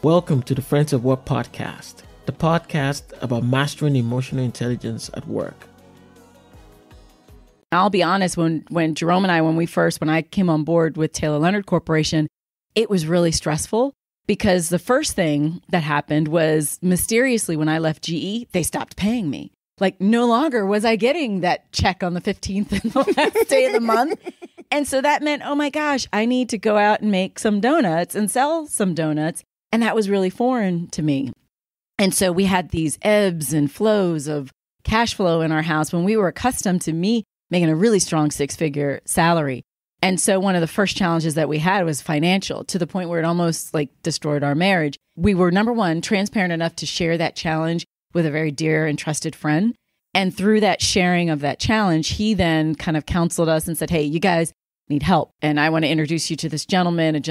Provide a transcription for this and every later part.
Welcome to the Friends of Work podcast, the podcast about mastering emotional intelligence at work. I'll be honest, when Jerome and I, when I came on board with Taylor Leonard Corporation, it was really stressful because the first thing that happened was mysteriously when I left GE, they stopped paying me. Like no longer was I getting that check on the 15th and the last day of the month. And so that meant, oh my gosh, I need to go out and make some donuts and sell some donuts. And that was really foreign to me. And so we had these ebbs and flows of cash flow in our house when we were accustomed to me making a really strong six-figure salary. And so one of the first challenges that we had was financial, to the point where it almost like destroyed our marriage. We were, number one, transparent enough to share that challenge with a very dear and trusted friend. And through that sharing of that challenge, he then kind of counseled us and said, hey, you guys need help. And I want to introduce you to this gentleman,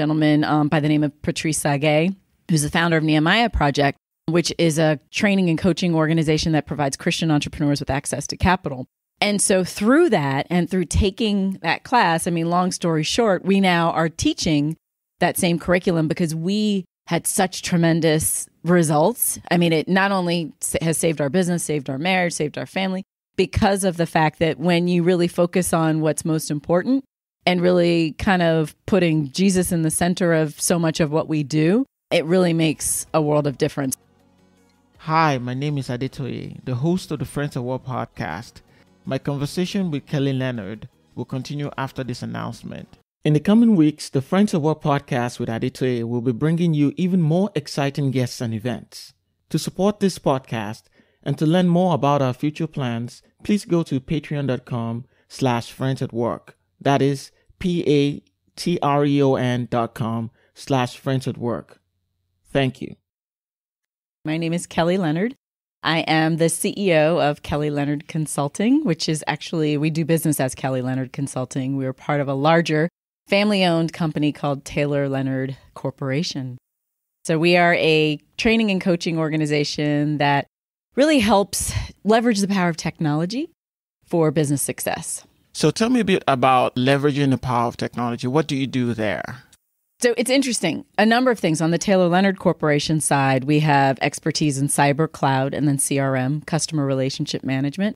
by the name of Patrice Sage, who's the founder of Nehemiah Project, which is a training and coaching organization that provides Christian entrepreneurs with access to capital. And so through that and through taking that class, long story short, we now are teaching that same curriculum because we had such tremendous results. It not only has saved our business, saved our marriage, saved our family, because of the fact that when you really focus on what's most important and really kind of putting Jesus in the center of so much of what we do, it really makes a world of difference. Hi, my name is Adetoye, the host of the Friends of Work podcast. My conversation with Kelly Leonard will continue after this announcement. In the coming weeks, the Friends of Work podcast with Adetoye will be bringing you even more exciting guests and events. To support this podcast and to learn more about our future plans, please go to patreon.com/friendsatwork. That is patreon.com/friendsatwork. Thank you. My name is Kelly Leonard. I am the CEO of Kelly Leonard Consulting, which is actually, we do business as Kelly Leonard Consulting. We are part of a larger family-owned company called Taylor Leonard Corporation. So we are a training and coaching organization that really helps leverage the power of technology for business success. So tell me a bit about leveraging the power of technology. What do you do there? So it's interesting. A number of things. On the Taylor Leonard Corporation side, we have expertise in cyber, cloud, and then CRM, customer relationship management.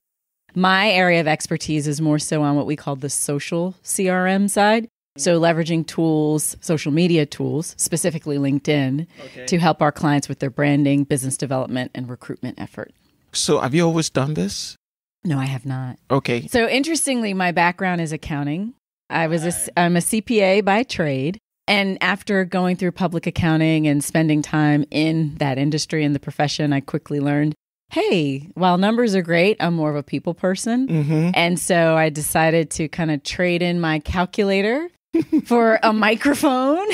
My area of expertise is more so on what we call the social CRM side. So leveraging tools, social media tools, specifically LinkedIn, to help our clients with their branding, business development, and recruitment effort. So have you always done this? No, I have not. Okay. So interestingly, my background is accounting. I'm a CPA by trade. And after going through public accounting and spending time in that industry and the profession, I quickly learned, hey, while numbers are great, I'm more of a people person. Mm-hmm. And so I decided to kind of trade in my calculator for a microphone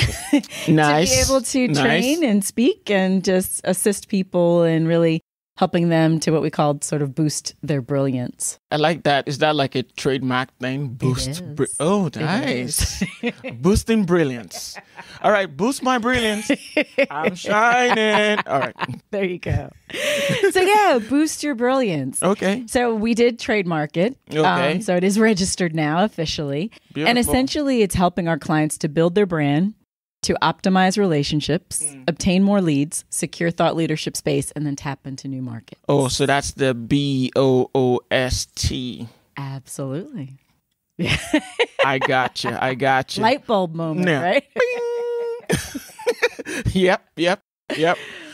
Nice. to be able to train and speak and just assist people in really helping them to what we called sort of boost their brilliance. I like that. Is that like a trademark thing? Boost. Oh, nice. Boosting brilliance. All right. Boost my brilliance. I'm shining. All right. There you go. So yeah, boost your brilliance. Okay. So we did trademark it. Okay. So it is registered now officially. Beautiful. And essentially it's helping our clients to build their brand, to optimize relationships, obtain more leads, secure thought leadership space, and then tap into new markets. Oh, so that's the BOOST. Absolutely. I got you. Light bulb moment, right? Yep.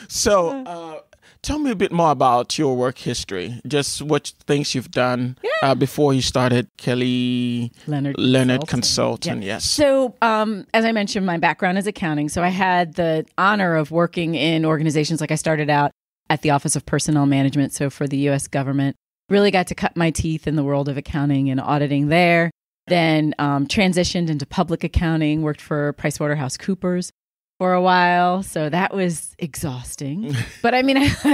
So tell me a bit more about your work history, just what things you've done before you started Kelly Leonard Consulting. Yes. So as I mentioned, my background is accounting. So I had the honor of working in organizations. Like I started out at the Office of Personnel Management. So for the U.S. government, really got to cut my teeth in the world of accounting and auditing there. Then transitioned into public accounting, worked for PricewaterhouseCoopers for a while. So that was exhausting. But I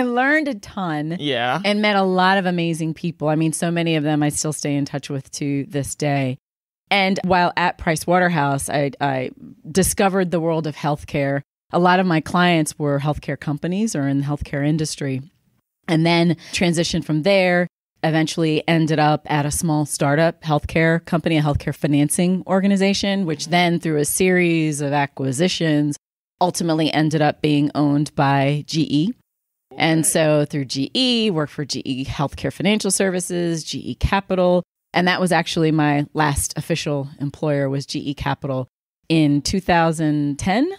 learned a ton and met a lot of amazing people. So many of them I still stay in touch with to this day. And while at Pricewaterhouse, I discovered the world of healthcare. A lot of my clients were healthcare companies or in the healthcare industry. And then transitioned from there, eventually ended up at a small startup healthcare company, a healthcare financing organization, which then through a series of acquisitions ultimately ended up being owned by GE. And so through GE, worked for GE Healthcare Financial Services, GE Capital. And that was actually my last official employer was GE Capital. In 2010,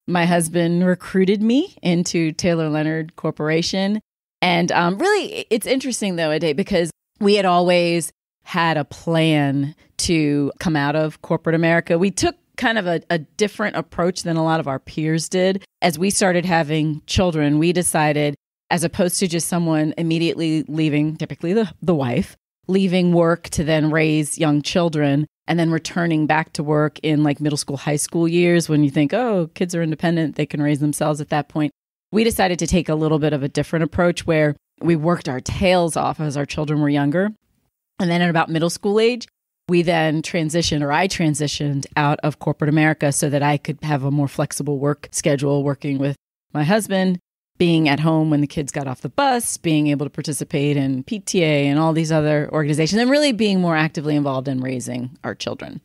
my husband recruited me into Taylor Leonard Corporation. And really, it's interesting, though, Ade, because we had always had a plan to come out of corporate America. We took kind of a different approach than a lot of our peers did. As we started having children, we decided, as opposed to just someone immediately leaving, typically the wife, leaving work to then raise young children and then returning back to work in like middle school, high school years when you think, oh, kids are independent, they can raise themselves at that point. We decided to take a little bit of a different approach where we worked our tails off as our children were younger. And then at about middle school age, we then I transitioned out of corporate America so that I could have a more flexible work schedule, working with my husband, being at home when the kids got off the bus, being able to participate in PTA and all these other organizations, and really being more actively involved in raising our children.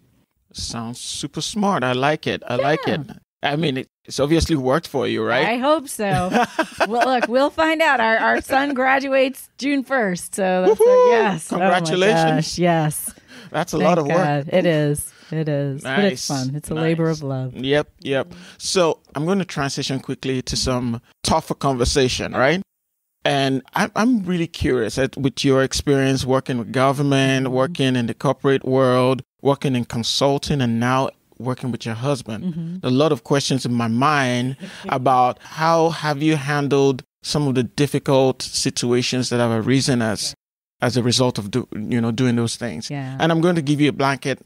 Sounds super smart. I like it. I like it. I mean, it's obviously worked for you, right? I hope so. Well, look, we'll find out. Our son graduates June 1st. So that's yes. Congratulations. Oh my gosh, yes. That's a lot of work. God. It is. It is. Nice. But it's fun. It's a labor of love. Yep. So I'm going to transition quickly to some tougher conversation, right? And I'm really curious with your experience working with government, working in the corporate world, working in consulting, and now working with your husband. A lot of questions in my mind about how have you handled some of the difficult situations that have arisen as a result of doing those things. Yeah. And I'm going to give you a blanket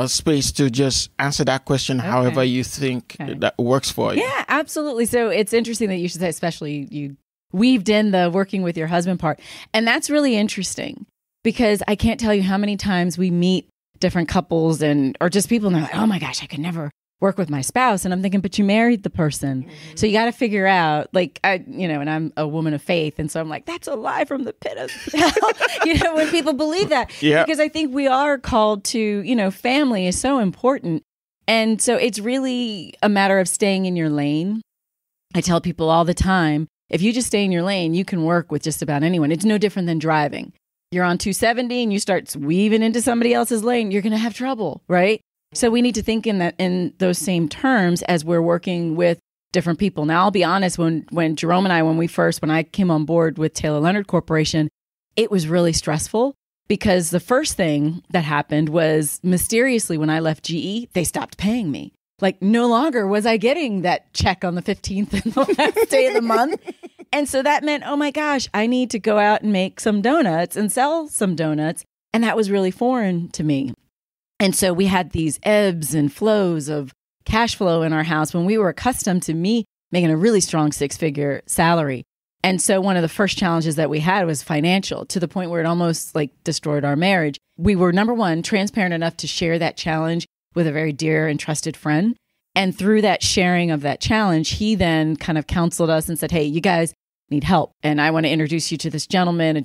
space to just answer that question however you think that works for you. Yeah, absolutely. So it's interesting that you should say, especially you weaved in the working with your husband part. And that's really interesting because I can't tell you how many times we meet different couples or just people and they're like, oh my gosh, I could never work with my spouse. And I'm thinking, but you married the person. So you got to figure out and I'm a woman of faith. And so I'm like, that's a lie from the pit of hell, when people believe that, because I think we are called to, family is so important. And so it's really a matter of staying in your lane. I tell people all the time, if you just stay in your lane, you can work with just about anyone. It's no different than driving. You're on 270 and you start weaving into somebody else's lane, you're going to have trouble, right? So we need to think in those same terms as we're working with different people. Now, I'll be honest, when Jerome and I, when I came on board with Taylor Leonard Corporation, it was really stressful because the first thing that happened was mysteriously when I left GE, they stopped paying me. Like no longer was I getting that check on the 15th and the last day of the month. And so that meant, oh my gosh, I need to go out and make some donuts and sell some donuts. And that was really foreign to me. And so we had these ebbs and flows of cash flow in our house when we were accustomed to me making a really strong 6-figure salary. And so one of the first challenges that we had was financial, to the point where it almost destroyed our marriage. We were, number one, transparent enough to share that challenge with a very dear and trusted friend. And through that sharing of that challenge, he then kind of counseled us and said, hey, you guys need help. And I want to introduce you to this gentleman,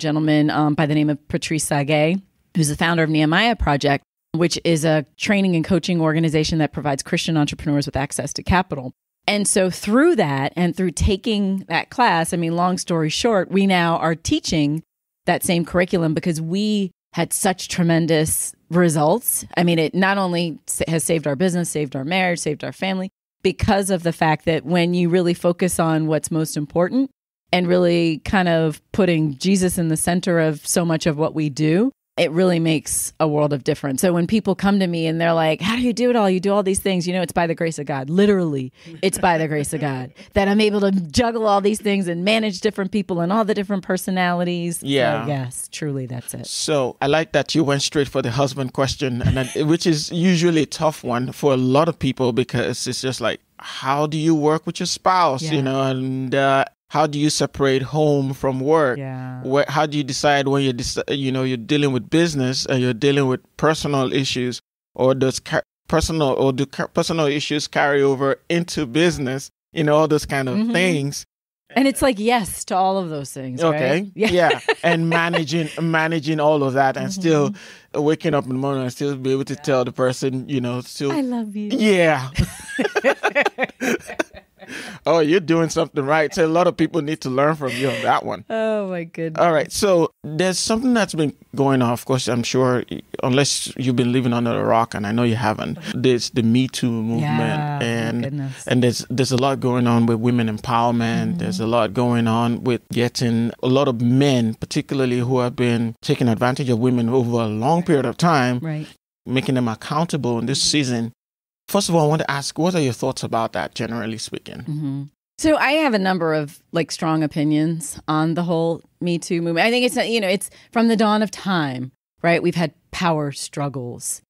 by the name of Patrice Sage, who's the founder of Nehemiah Project, which is a training and coaching organization that provides Christian entrepreneurs with access to capital. And so through that and through taking that class, long story short, we now are teaching that same curriculum because we had such tremendous results. It not only has saved our business, saved our marriage, saved our family, because of the fact that when you really focus on what's most important and really kind of putting Jesus in the center of so much of what we do, it really makes a world of difference. So when people come to me and they're like, how do you do it all? You do all these things. It's by the grace of God. Literally, it's by the grace of God that I'm able to juggle all these things and manage different people and all the different personalities. Yeah. So yes, truly, that's it. So I like that you went straight for the husband question, which is usually a tough one for a lot of people because it's just like, how do you work with your spouse? And how do you separate home from work? Yeah. How do you decide when you're dealing with business and you're dealing with personal issues, or do personal issues carry over into business? All those kind of things. And it's like yes to all of those things. Okay. Right? Yeah. And managing all of that and still waking up in the morning and still be able to tell the person, still I love you. Yeah. Oh, you're doing something right. So a lot of people need to learn from you on that one. Oh, my goodness. All right. So there's something that's been going on. Of course, I'm sure, unless you've been living under a rock, and I know you haven't, there's the MeToo movement. Yeah, and there's a lot going on with women empowerment. There's a lot going on with getting a lot of men, particularly who have been taking advantage of women over a long period of time, Right. making them accountable in this season. First of all, I want to ask, what are your thoughts about that, generally speaking? So I have a number of strong opinions on the whole Me Too movement. I think it's from the dawn of time, right? We've had power struggles.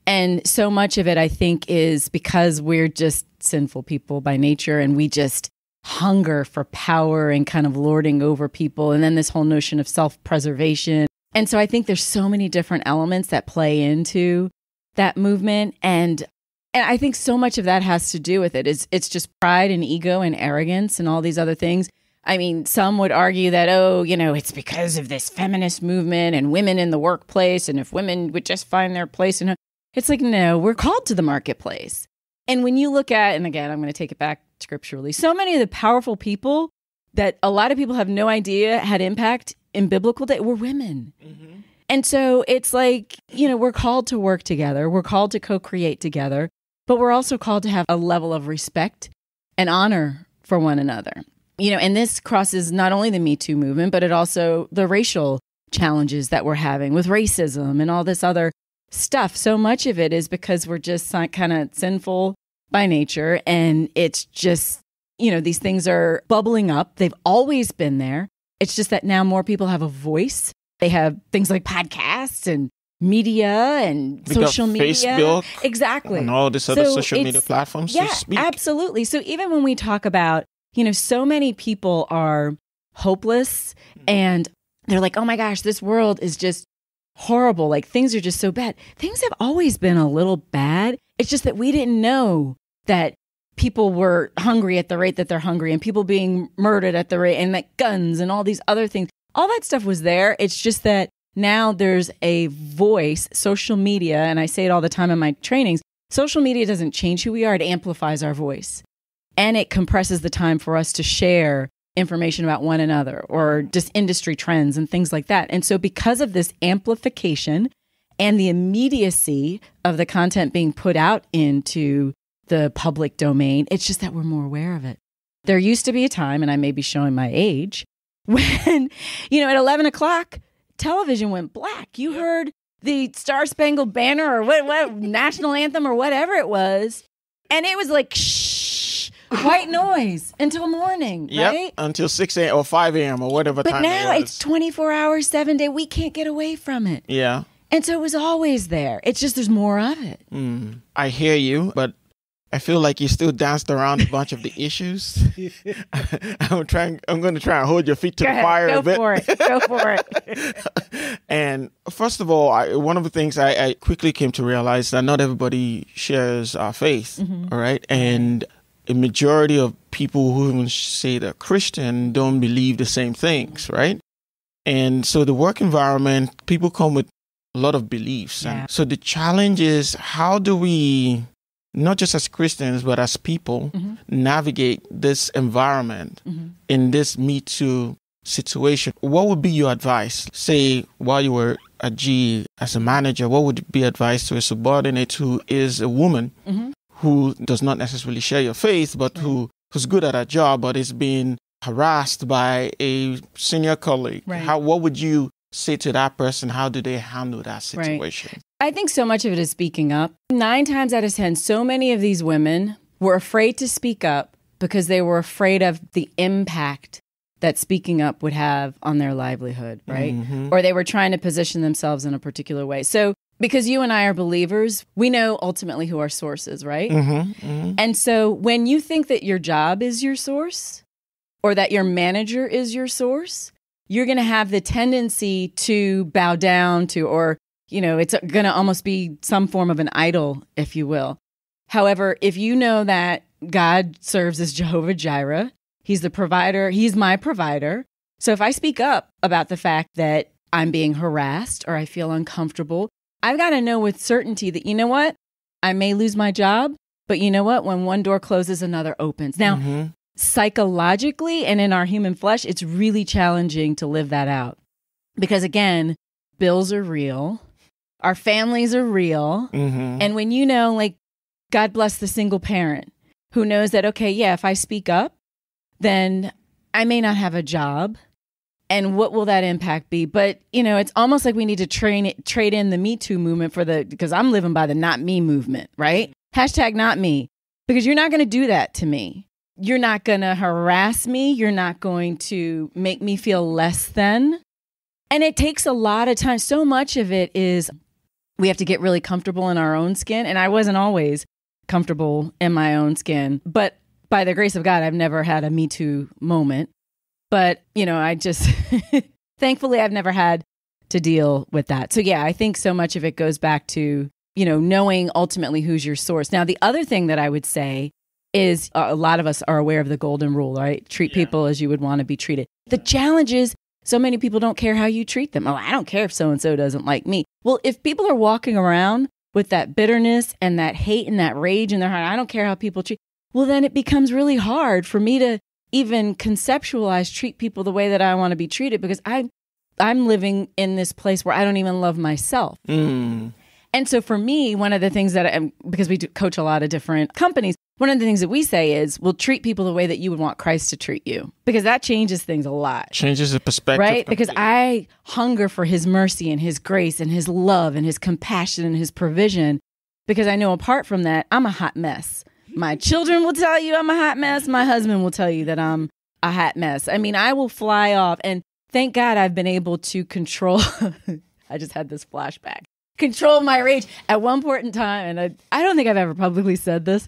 And so much of it, I think, is because we're just sinful people by nature, and we just hunger for power and kind of lording over people. And then this whole notion of self-preservation. And so I think there's so many different elements that play into that movement. And I think so much of that has to do with it. It's just pride and ego and arrogance and all these other things. I mean, some would argue that, it's because of this feminist movement and women in the workplace. And if women would just find their place in it, it's like, no, we're called to the marketplace. And when you look at, and again, I'm going to take it back scripturally, so many of the powerful people that a lot of people have no idea had impact in biblical day were women. And so it's like, we're called to work together. We're called to co-create together. But we're also called to have a level of respect and honor for one another. And this crosses not only the Me Too movement, but it also the racial challenges that we're having with racism and all this other stuff. So much of it is because we're just kind of sinful by nature. And it's just, these things are bubbling up. They've always been there. It's just that now more people have a voice. They have things like podcasts and media and social media. Facebook. Exactly. And all this other social media platforms to speak. Absolutely. So even when we talk about, so many people are hopeless and they're like, oh my gosh, this world is just horrible. Like things are just so bad. Things have always been a little bad. It's just that we didn't know that people were hungry at the rate that they're hungry and people being murdered at the rate and like guns and all these other things. All that stuff was there. It's just that now there's a voice, social media, and I say it all the time in my trainings, social media doesn't change who we are, it amplifies our voice. And it compresses the time for us to share information about one another or just industry trends and things like that. And so because of this amplification and the immediacy of the content being put out into the public domain, it's just that we're more aware of it. There used to be a time, and I may be showing my age, when, at 11 o'clock, television went black. You heard the Star Spangled Banner or what national anthem or whatever it was. And it was like, shh, white noise until morning, right? Until 6 a.m. or 5 a.m. or whatever time it was. But now it's 24 hours, 7 days. We can't get away from it. Yeah. And so it was always there. It's just there's more of it. I hear you, but I feel like you still danced around a bunch of the issues. I'm going to try and hold your feet to the fire a bit. Go for it. And first of all, one of the things I quickly came to realize that not everybody shares our faith, all right? And a majority of people who even say they're Christian don't believe the same things, right? And so the work environment, people come with a lot of beliefs. Yeah. And so the challenge is, how do we, not just as Christians, but as people, navigate this environment in this Me Too situation? What would be your advice? Say, while you were at GE as a manager, what would be advice to a subordinate who is a woman who does not necessarily share your faith, but who's good at her job, but is being harassed by a senior colleague? Right. What would you say to that person? How do they handle that situation? Right. I think so much of it is speaking up. 9 times out of 10, so many of these women were afraid to speak up because they were afraid of the impact that speaking up would have on their livelihood, right? Or they were trying to position themselves in a particular way. So because you and I are believers, we know ultimately who our source is, right? And so when you think that your job is your source or that your manager is your source, you're going to have the tendency to bow down to, or it's going to almost be some form of an idol, if you will. However, if you know that God serves as Jehovah Jireh, he's the provider, he's my provider. So if I speak up about the fact that I'm being harassed or I feel uncomfortable, I've got to know with certainty that, you know what, I may lose my job, but you know what, when one door closes, another opens. Now, psychologically and in our human flesh, it's really challenging to live that out. Because again, bills are real. Our families are real. Mm-hmm. And when you know, like, God bless the single parent who knows that, okay, yeah, if I speak up, then I may not have a job. And what will that impact be? But, you know, it's almost like we need to trade in the MeToo movement because I'm living by the not me movement, right? Hashtag not me. Because you're not going to do that to me. You're not going to harass me. You're not going to make me feel less than. And it takes a lot of time. So much of it is we have to get really comfortable in our own skin. And I wasn't always comfortable in my own skin. But by the grace of God, I've never had a Me Too moment. But, you know, I just, thankfully, I've never had to deal with that. So, yeah, I think so much of it goes back to, you know, knowing ultimately who's your source. Now, the other thing that I would say is a lot of us are aware of the golden rule, right? Treat people as you would want to be treated. The challenge is so many people don't care how you treat them. Oh, I don't care if so-and-so doesn't like me. Well, if people are walking around with that bitterness and that hate and that rage in their heart, I don't care how people treat, well, then it becomes really hard for me to even conceptualize treat people the way that I want to be treated, because I'm living in this place where I don't even love myself. Mm. And so for me, one of the things that because we do coach a lot of different companies, one of the things that we say is, we'll treat people the way that you would want Christ to treat you, because that changes things a lot. Changes the perspective. Right? Because I hunger for his mercy and his grace and his love and his compassion and his provision, because I know apart from that, I'm a hot mess. My children will tell you I'm a hot mess. My husband will tell you that I'm a hot mess. I mean, I will fly off. And thank God I've been able to control. I just had this flashback. Control my rage. At one point in time, and I don't think I've ever publicly said this,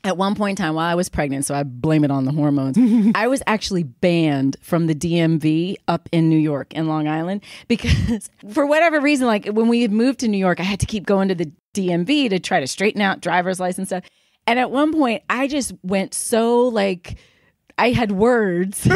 at one point in time while I was pregnant, so I blame it on the hormones, I was actually banned from the DMV up in New York, in Long Island, because for whatever reason, like when we had moved to New York, I had to keep going to the DMV to try to straighten out driver's license stuff. And at one point, I just went so like, I had words.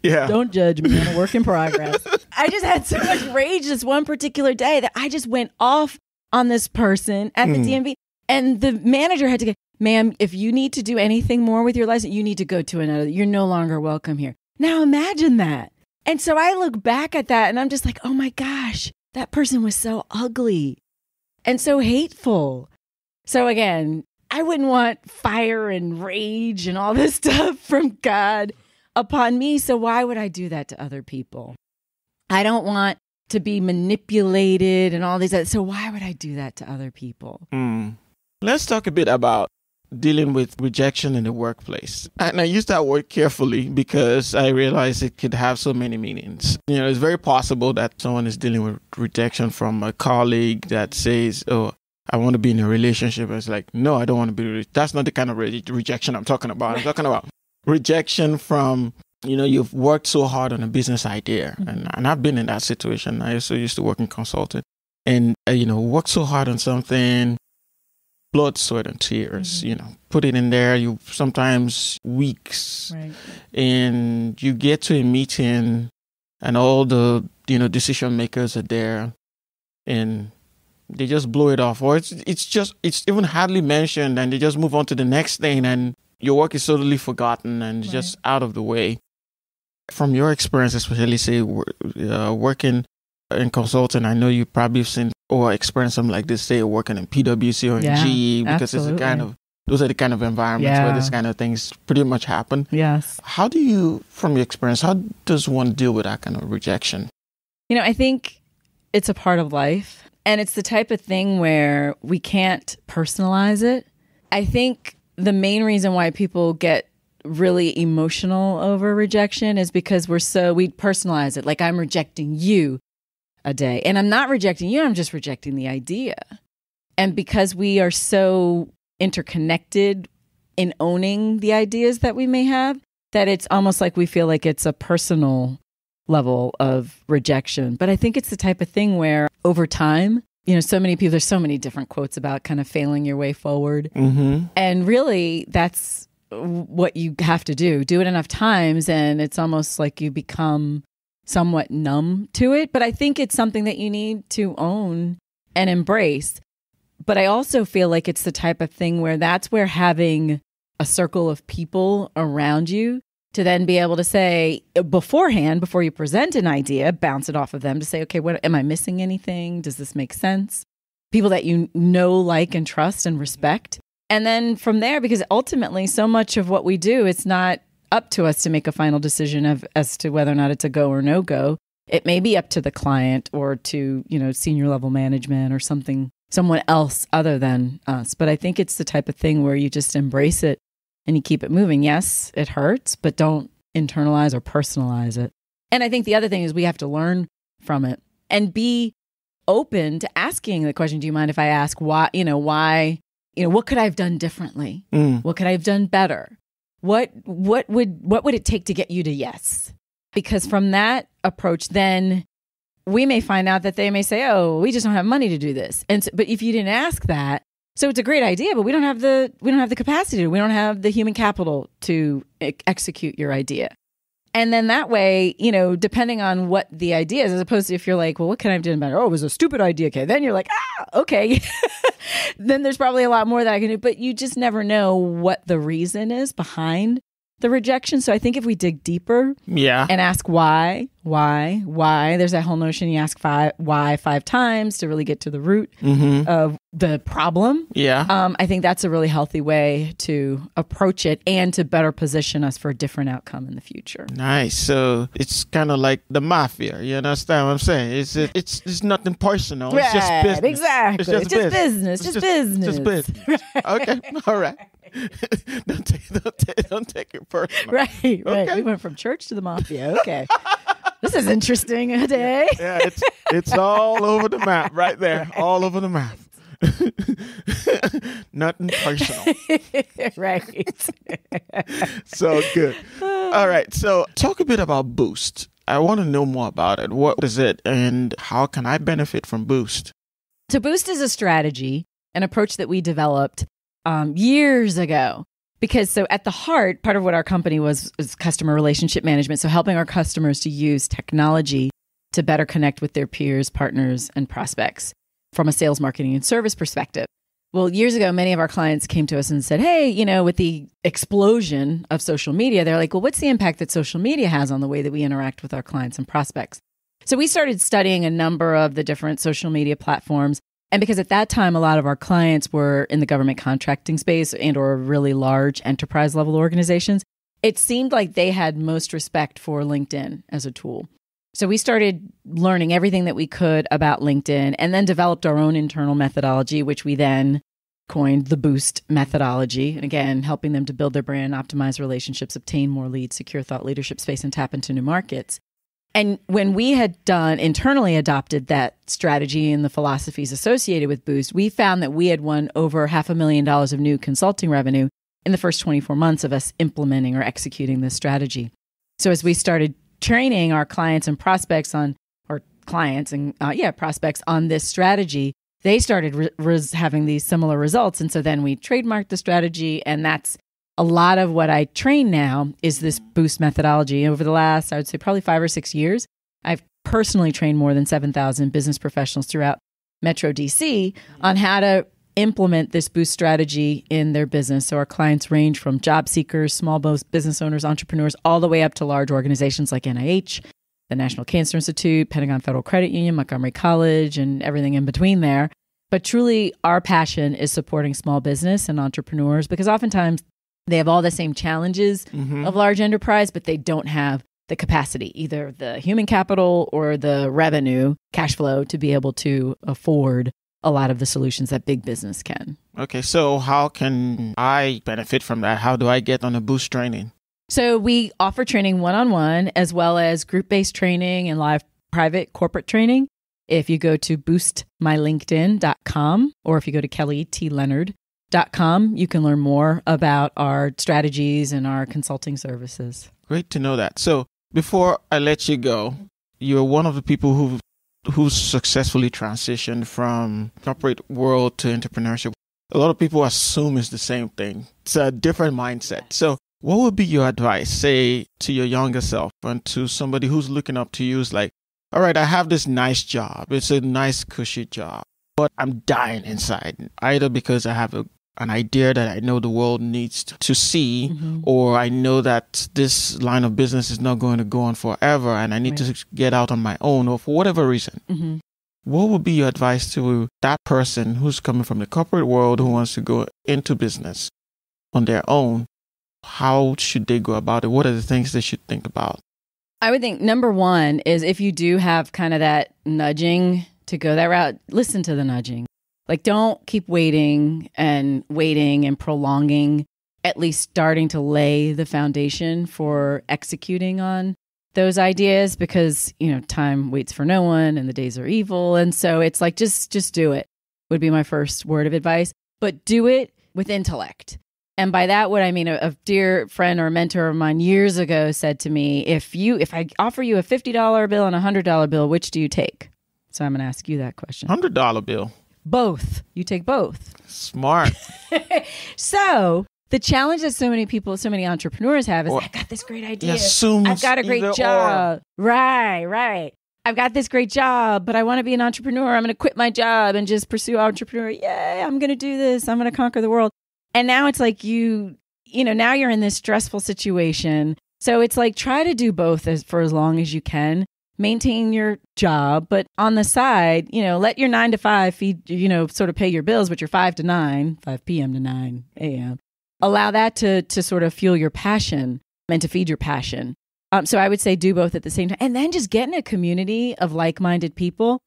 Yeah. Don't judge me. I'm a work in progress. I just had so much rage this one particular day that I just went off on this person at the DMV. And the manager had to go, ma'am, if you need to do anything more with your license, you need to go to another. You're no longer welcome here. Now imagine that. And so I look back at that and I'm just like, oh my gosh, that person was so ugly and so hateful. So again, I wouldn't want fire and rage and all this stuff from God upon me. So why would I do that to other people? I don't want to be manipulated and all these. So why would I do that to other people? Let's talk a bit about dealing with rejection in the workplace. And I use that word carefully because I realize it could have so many meanings. You know, it's very possible that someone is dealing with rejection from a colleague that says, oh, I want to be in a relationship. It's like, no, I don't want to be. That's not the kind of rejection I'm talking about. I'm talking about rejection from, you know, you've worked so hard on a business idea. And I've been in that situation. I also used to work in consulting and, you know, worked so hard on something, blood, sweat, and tears, you know, put it in there. You sometimes weeks, Right. And you get to a meeting and all the, you know, decision makers are there and they just blow it off, or it's even hardly mentioned and they just move on to the next thing and your work is totally forgotten and just out of the way. From your experience, especially say working in consulting, I know you probably have seen or experienced something like this, say working in PwC or in GE, because it's those are the kind of environments where this kind of things pretty much happen. Yes. How do you, from your experience, how does one deal with that kind of rejection? You know, I think it's a part of life. And it's the type of thing where we can't personalize it. I think the main reason why people get really emotional over rejection is because we personalize it. Like, I'm rejecting you a day. And I'm not rejecting you, I'm just rejecting the idea. And because we are so interconnected in owning the ideas that we may have, that it's almost like we feel like it's a personal level of rejection. But I think it's the type of thing where over time, you know, so many people, there's so many different quotes about kind of failing your way forward. And really, that's what you have to do. Do it enough times and it's almost like you become somewhat numb to it. But I think it's something that you need to own and embrace. But I also feel like it's the type of thing where that's where having a circle of people around you to then be able to say beforehand, before you present an idea, bounce it off of them to say, okay, what am I missing anything? Does this make sense? People that you know, like, and trust and respect. And then from there, because ultimately so much of what we do, it's not up to us to make a final decision as to whether or not it's a go or no go. It may be up to the client or to, senior level management or someone else other than us. But I think it's the type of thing where you just embrace it and you keep it moving. Yes, it hurts, but don't internalize or personalize it. And I think the other thing is we have to learn from it and be open to asking the question, do you mind if I ask why, what could I have done differently? What could I have done better? What would it take to get you to yes? Because from that approach, then we may find out that they may say, oh, we just don't have money to do this. And so, but if you didn't ask that, so it's a great idea, but we don't have the capacity, we don't have the human capital to execute your idea. And then that way, depending on what the idea is, as opposed to if you're like, well, what can I have done better? Oh, it was a stupid idea. Okay. Then you're like, okay. Then there's probably a lot more that I can do, but you just never know what the reason is behind the rejection. So I think if we dig deeper and ask why, there's that whole notion you ask why 5 times to really get to the root of the problem. I think that's a really healthy way to approach it and to better position us for a different outcome in the future. Nice. So it's kind of like the mafia. You understand what I'm saying? It's nothing personal. It's just business. Exactly. It's just business. Just business. Okay. All right. Don't take it personal. Right. Okay. We went from church to the mafia. Okay. This is interesting today. Yeah, it's all over the map right there. All over the map. Nothing personal. Right. So good. All right. So talk a bit about Boost. I want to know more about it. What is it and how can I benefit from Boost? So Boost is a strategy, an approach that we developed years ago. Because so at the heart, part of what our company was customer relationship management. So helping our customers to use technology to better connect with their peers, partners, and prospects from a sales, marketing, and service perspective. Well, years ago, many of our clients came to us and said, hey, with the explosion of social media, they're like, well, what's the impact that social media has on the way that we interact with our clients and prospects? So we started studying a number of the different social media platforms. And because at that time, a lot of our clients were in the government contracting space and or really large enterprise level organizations, it seemed like they had most respect for LinkedIn as a tool. So we started learning everything that we could about LinkedIn and then developed our own internal methodology, which we then coined the Boost methodology. And again, helping them to build their brand, optimize relationships, obtain more leads, secure thought leadership space, and tap into new markets. And when we had internally adopted that strategy and the philosophies associated with Boost, we found that we had won over $500,000 of new consulting revenue in the first 24 months of us implementing or executing this strategy. So as we started training our clients and prospects on this strategy, they started having these similar results. And so then we trademarked the strategy, and that's a lot of what I train now is this Boost methodology. Over the last, I would say probably 5 or 6 years, I've personally trained more than 7,000 business professionals throughout Metro DC on how to implement this Boost strategy in their business. So our clients range from job seekers, small business owners, entrepreneurs, all the way up to large organizations like NIH, the National Cancer Institute, Pentagon Federal Credit Union, Montgomery College, and everything in between there. But truly, our passion is supporting small business and entrepreneurs because oftentimes they have all the same challenges of large enterprise, but they don't have the capacity, either the human capital or the revenue, cash flow, to be able to afford a lot of the solutions that big business can. Okay, so how can I benefit from that? How do I get on a Boost training? So we offer training one-on-one as well as group-based training and live private corporate training. If you go to boostmylinkedin.com or if you go to kellytleonard.com, you can learn more about our strategies and our consulting services. Great to know that. So before I let you go, you're one of the people who successfully transitioned from corporate world to entrepreneurship. A lot of people assume it's the same thing. It's a different mindset. So what would be your advice, say, to your younger self and to somebody who's looking up to you? Is like, all right, I have this nice job. It's a nice, cushy job, but I'm dying inside, either because I have a an idea that I know the world needs to see, or I know that this line of business is not going to go on forever and I need to get out on my own, or for whatever reason. What would be your advice to that person who's coming from the corporate world who wants to go into business on their own? How should they go about it? What are the things they should think about? I would think number one is, if you do have kind of that nudging to go that route, listen to the nudging. Like, don't keep waiting and prolonging, at least starting to lay the foundation for executing on those ideas, because, time waits for no one and the days are evil. And so it's like, just do it would be my first word of advice, but do it with intellect. And by that, what I mean, a dear friend or mentor of mine years ago said to me, if I offer you a $50 bill and a $100 bill, which do you take? So I'm going to ask you that question. $100 bill. Both. You take both. Smart. So the challenge that so many entrepreneurs have is, I've got this great idea. I've got a great job. Right. I've got this great job, but I want to be an entrepreneur. I'm going to quit my job and just pursue entrepreneur. Yay, I'm going to do this. I'm going to conquer the world. And now it's like now you're in this stressful situation. So it's like, try to do both for as long as you can. Maintain your job, but on the side, let your 9 to 5 feed, sort of pay your bills, but your 5 p.m. to 9 a.m. Allow that to sort of fuel your passion and to feed your passion. So I would say do both at the same time. And then just get in a community of like-minded people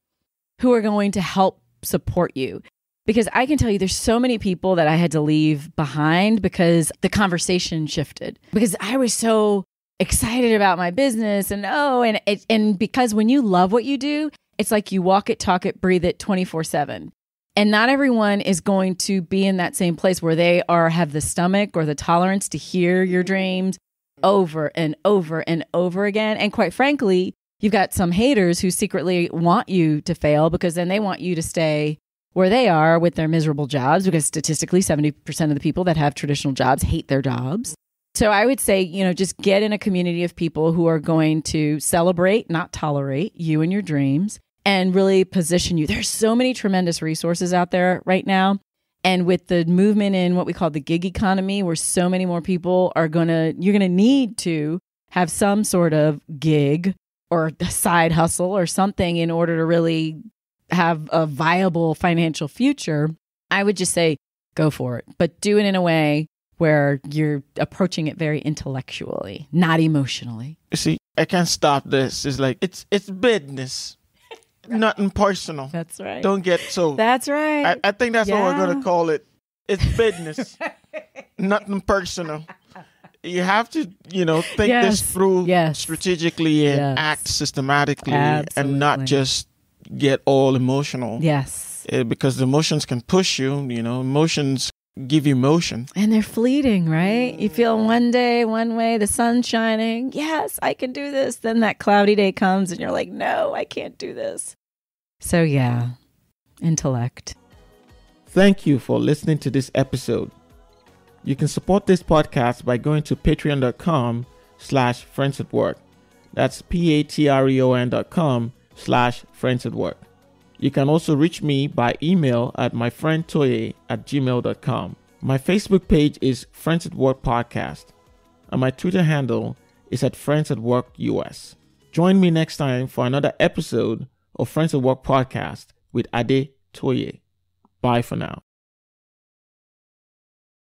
who are going to help support you. Because I can tell you, there's so many people that I had to leave behind because the conversation shifted. Because I was so excited about my business and because when you love what you do, it's like you walk it, talk it, breathe it 24/7. And not everyone is going to be in that same place where they have the stomach or the tolerance to hear your dreams over and over and over again. And quite frankly, you've got some haters who secretly want you to fail, because then they want you to stay where they are with their miserable jobs, because statistically 70% of the people that have traditional jobs hate their jobs. So I would say, just get in a community of people who are going to celebrate, not tolerate, you and your dreams, and really position you. There's so many tremendous resources out there right now. And with the movement in what we call the gig economy, where so many more people you're going to need to have some sort of gig or a side hustle or something in order to really have a viable financial future. I would just say, go for it, but do it in a way where you're approaching it very intellectually, not emotionally. You see, I can't stop this. It's like, it's business, nothing personal. That's right. Don't get so. That's right. I think that's what we're going to call it. It's business, nothing personal. You have to, think this through strategically and act systematically. Absolutely. And not just get all emotional. Yes. Because the emotions can push you, emotions give you motion. And they're fleeting, right? You feel one day, one way, the sun's shining. Yes, I can do this. Then that cloudy day comes and you're like, no, I can't do this. So yeah, intellect. Thank you for listening to this episode. You can support this podcast by going to patreon.com/friendsatwork. That's patreon.com/friendsatwork. You can also reach me by email at myfriendtoye@gmail.com. My Facebook page is Friends at Work Podcast, and my Twitter handle is at Friends at Work US. Join me next time for another episode of Friends at Work Podcast with Ade Toye. Bye for now.